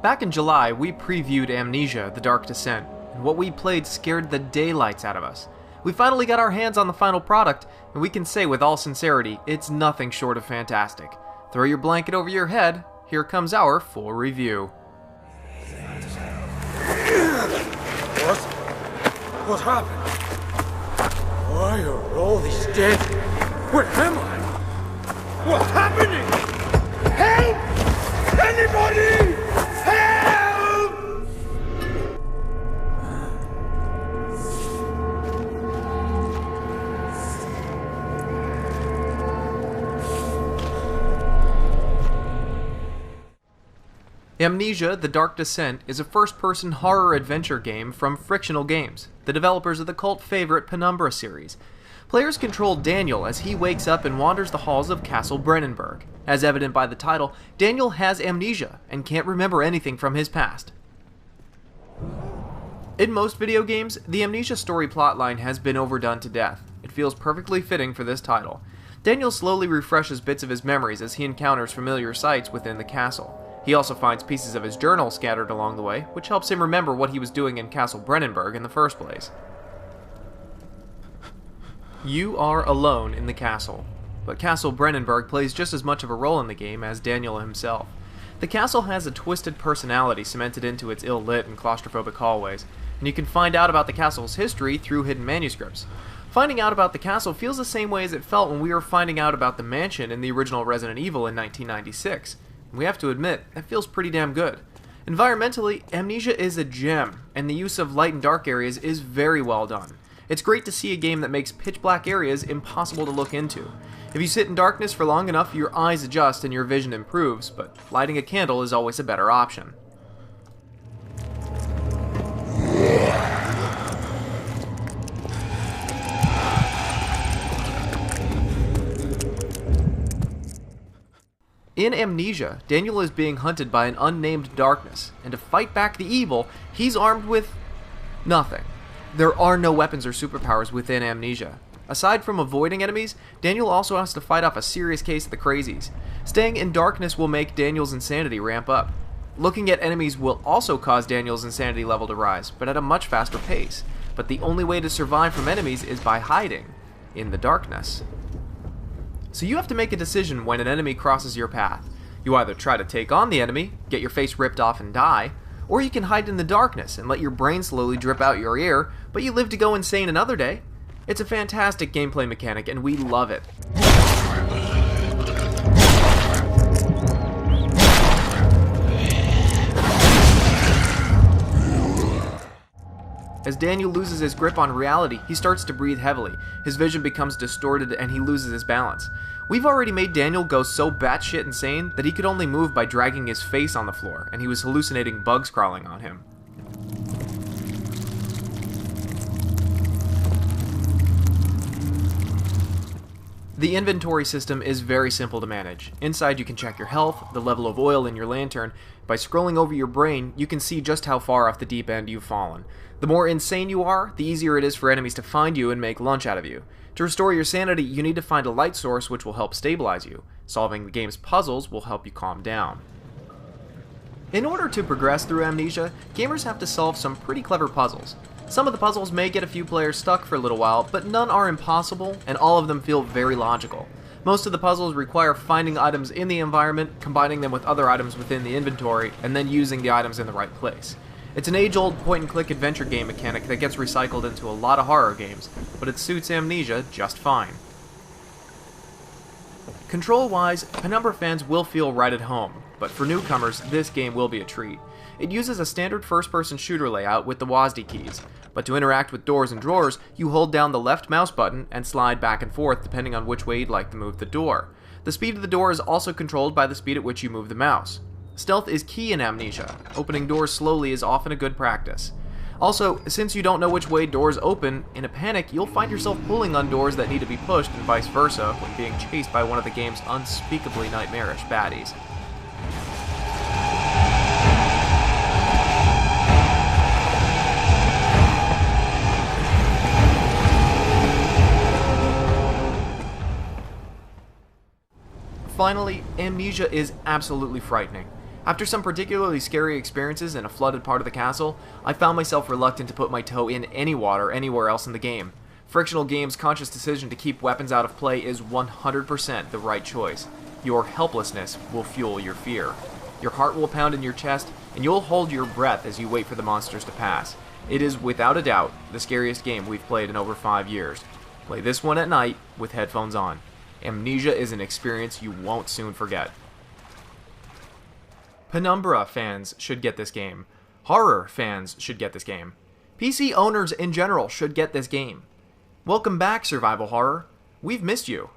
Back in July, we previewed Amnesia: The Dark Descent, and what we played scared the daylights out of us. We finally got our hands on the final product, and we can say with all sincerity, it's nothing short of fantastic. Throw your blanket over your head, here comes our full review. What happened? Why are all these dead? Where am I? What's happening? Help! Anybody! Help! Amnesia: The Dark Descent is a first-person horror adventure game from Frictional Games, the developers of the cult favorite Penumbra series. Players control Daniel as he wakes up and wanders the halls of Castle Brennenburg. As evident by the title, Daniel has amnesia and can't remember anything from his past. In most video games, the Amnesia story plotline has been overdone to death. It feels perfectly fitting for this title. Daniel slowly refreshes bits of his memories as he encounters familiar sights within the castle. He also finds pieces of his journal scattered along the way, which helps him remember what he was doing in Castle Brennenburg in the first place. You are alone in the castle, but Castle Brennenburg plays just as much of a role in the game as Daniel himself. The castle has a twisted personality cemented into its ill-lit and claustrophobic hallways, and you can find out about the castle's history through hidden manuscripts. Finding out about the castle feels the same way as it felt when we were finding out about the mansion in the original Resident Evil in 1996. We have to admit, that feels pretty damn good. Environmentally, Amnesia is a gem, and the use of light and dark areas is very well done. It's great to see a game that makes pitch black areas impossible to look into. If you sit in darkness for long enough, your eyes adjust and your vision improves, but lighting a candle is always a better option. In Amnesia, Daniel is being hunted by an unnamed darkness, and to fight back the evil, he's armed with nothing. There are no weapons or superpowers within Amnesia. Aside from avoiding enemies, Daniel also has to fight off a serious case of the crazies. Staying in darkness will make Daniel's insanity ramp up. Looking at enemies will also cause Daniel's insanity level to rise, but at a much faster pace. But the only way to survive from enemies is by hiding in the darkness. So you have to make a decision when an enemy crosses your path. You either try to take on the enemy, get your face ripped off and die, or you can hide in the darkness and let your brain slowly drip out your ear, but you live to go insane another day. It's a fantastic gameplay mechanic and we love it. As Daniel loses his grip on reality, he starts to breathe heavily, his vision becomes distorted, and he loses his balance. We've already made Daniel go so batshit insane that he could only move by dragging his face on the floor, and he was hallucinating bugs crawling on him. The inventory system is very simple to manage. Inside you can check your health, the level of oil in your lantern. By scrolling over your brain, you can see just how far off the deep end you've fallen. The more insane you are, the easier it is for enemies to find you and make lunch out of you. To restore your sanity, you need to find a light source which will help stabilize you. Solving the game's puzzles will help you calm down. In order to progress through Amnesia, gamers have to solve some pretty clever puzzles. Some of the puzzles may get a few players stuck for a little while, but none are impossible, and all of them feel very logical. Most of the puzzles require finding items in the environment, combining them with other items within the inventory, and then using the items in the right place. It's an age-old point-and-click adventure game mechanic that gets recycled into a lot of horror games, but it suits Amnesia just fine. Control-wise, Penumbra fans will feel right at home, but for newcomers, this game will be a treat. It uses a standard first-person shooter layout with the WASD keys, but to interact with doors and drawers, you hold down the left mouse button and slide back and forth depending on which way you'd like to move the door. The speed of the door is also controlled by the speed at which you move the mouse. Stealth is key in Amnesia. Opening doors slowly is often a good practice. Also, since you don't know which way doors open, in a panic you'll find yourself pulling on doors that need to be pushed and vice versa when being chased by one of the game's unspeakably nightmarish baddies. Finally, Amnesia is absolutely frightening. After some particularly scary experiences in a flooded part of the castle, I found myself reluctant to put my toe in any water anywhere else in the game. Frictional Games' conscious decision to keep weapons out of play is 100% the right choice. Your helplessness will fuel your fear. Your heart will pound in your chest, and you'll hold your breath as you wait for the monsters to pass. It is without a doubt the scariest game we've played in over 5 years. Play this one at night with headphones on. Amnesia is an experience you won't soon forget. Penumbra fans should get this game. Horror fans should get this game. PC owners in general should get this game. Welcome back, survival horror. We've missed you.